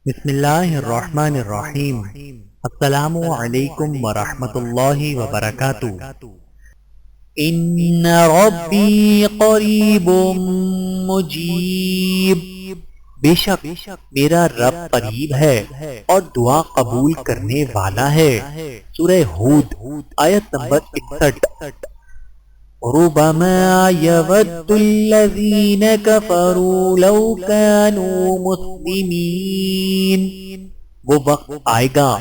بسم اللہ الرحمن الرحیم۔ السلام علیکم ورحمۃ اللہ وبرکاتہ۔ ان ربی قریب مجیب، بے شک میرا رب قریب ہے اور دعا قبول کرنے والا ہے۔ سورہ ہود آیت نمبر 61۔ ربما يود الذين كفروا لو كانوا مسلمين، وہ وقت آئے گا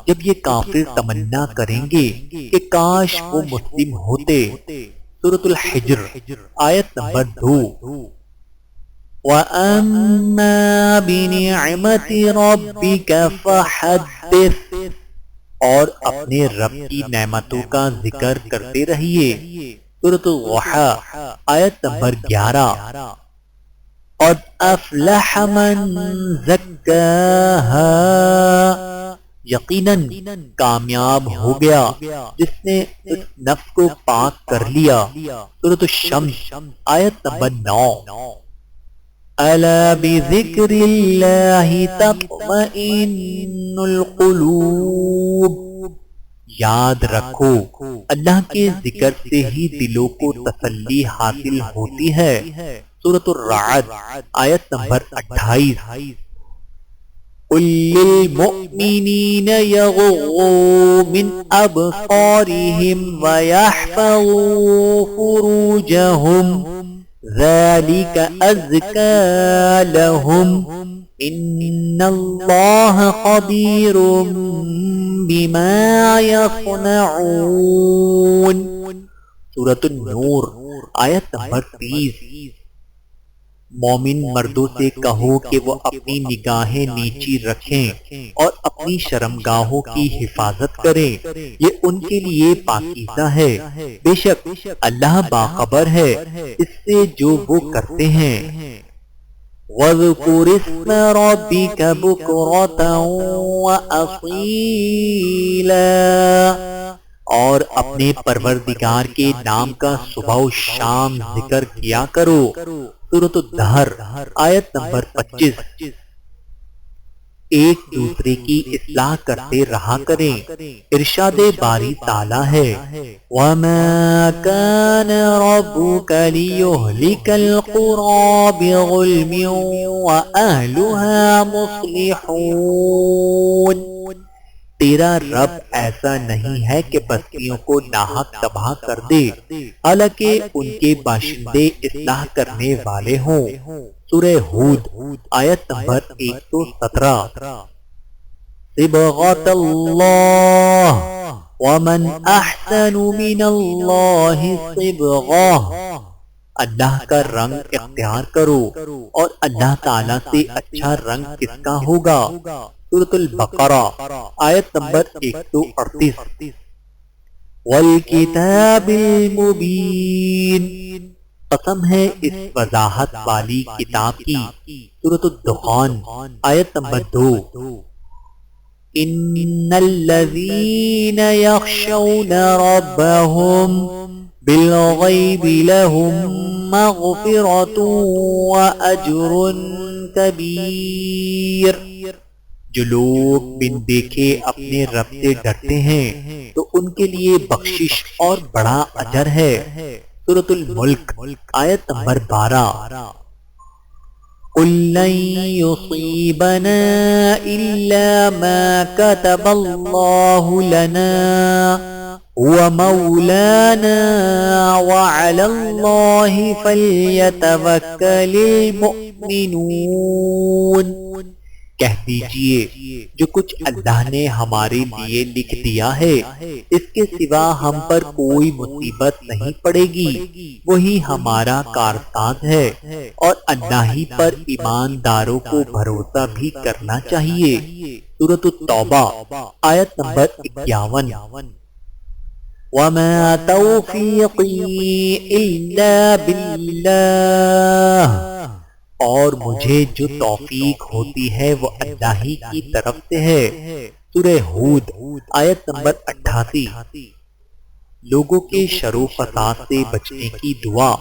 جب یہ کافر تمنا کریں گے کہ کاش وہ مسلم ہوتے۔ سورۃ الحجر آیت نمبر 2۔ وَأَمَّا بِنِعْمَةِ رَبِّكَ فَحَدِّثْ، اور اپنے رب کی نعمتوں کا ذکر کرتے رہیے۔ سورۃ الضحیٰ آیت نمبر 11۔ قد افلح من زکاہا، یقیناً کامیاب ہو گیا جس نے اس نفس کو پاک کر لیا۔ سورۃ الشمس آیت نمبر 9۔ الا بذکر اللہ تطمئن القلوب، یاد رکھو اللہ کے ذکر سے ہی دلوں کو تسلی حاصل ہوتی ہے۔ سورۃ الرعد آیت نمبر 28۔ قل للمؤمنین یغضوا من ابصارهم ویحفظوا فروجهم ذلك ازکى لهم ان اللہ خبیر بما يصنعون۔ سورۃ النور آیت نمبر 30۔ مومن مردوں سے کہو کہ وہ اپنی نگاہیں نیچی رکھیں اور اپنی شرمگاہوں کی حفاظت کریں، یہ ان کے لیے پاکیزہ ہے، بے شک اللہ باخبر ہے اس سے جو وہ کرتے ہیں۔ وَاذْكُرِ اسْمَ رَبِّكَ بُكْرَةً وَأَصِيلًا، اور اپنے پروردگار کے نام کا صبح و شام ذکر کیا کرو۔ سورۃ الدہر آیت نمبر 25۔ ایک دوسرے کی اصلاح کرتے رہا کریں۔ ارشاد باری تعالی ہے وَمَا كَانَ رَبُّكَ لِيُهْلِكَ الْقُرَى بِظُلْمٍ وَأَهْلُهَا مُصْلِحُونَ، تیرا رب ایسا نہیں ہے کہ بستیوں کو ناحق تباہ کر دے حالانکہ ان کے باشندے اصلاح کرنے والے ہوں۔ سورہ ہود آیت نمبر 117۔ صبغۃ اللہ ومن احسن من اللہ صبغہ، اللہ کا رنگ اختیار کرو اور اللہ تعالیٰ سے اچھا رنگ کس کا ہوگا۔ سورۃ البقرہ آیت نمبر 138۔ والکتاب المبین، قسم ہے اس وضاحت والی کتاب کی۔ سورۃ الدخان آیت نمبر 2۔ ان الذین یخشون ربهم بالغیب لهم مغفرۃ واجر کبیر، جو لوگ بن دیکھے اپنے رب سے ڈرتے ہیں تو ان کے لیے بخشش اور بڑا اجر ہے۔ سورۃ الملک آیت نمبر 12۔ قل لن يصيبنا إلا ما كتب الله لنا هو مولانا وعلى الله فليتوكل المؤمنون، کہہ دیجئے جو کچھ اللہ نے ہمارے لیے لکھ دیا ہے اس کے سوا ہم پر کوئی مصیبت نہیں پڑے گی، وہی ہمارا کارساز ہے، اور اللہ ہی پر ایمانداروں کو بھروسہ بھی کرنا چاہیے۔ سورۃ التوبہ آیت نمبر 51۔ وَمَا تَوْفِيقِي إِلَّا بِاللَّهِ، اور مجھے جو توفیق ہوتی ہے وہ اللہ ہی کی طرف سے ہے۔ سورہ ہود آیت نمبر 88۔ لوگوں کے شر و فساد سے بچنے کی دعا،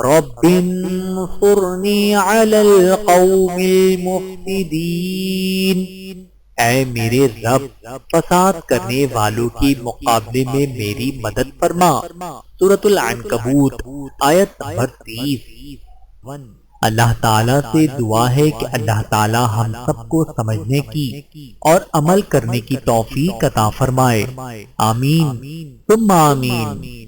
رب انصرنی علی القوم المفسدین، اے میرے رب فساد کرنے والوں کے مقابلے میں میری مدد فرما۔ سورۃ العنکبوت آیت نمبر 30۔ اللہ تعالیٰ سے دعا ہے کہ اللہ تعالیٰ ہم سب کو سمجھنے کی اور عمل کرنے کی توفیق عطا فرمائے، آمین ثم آمین۔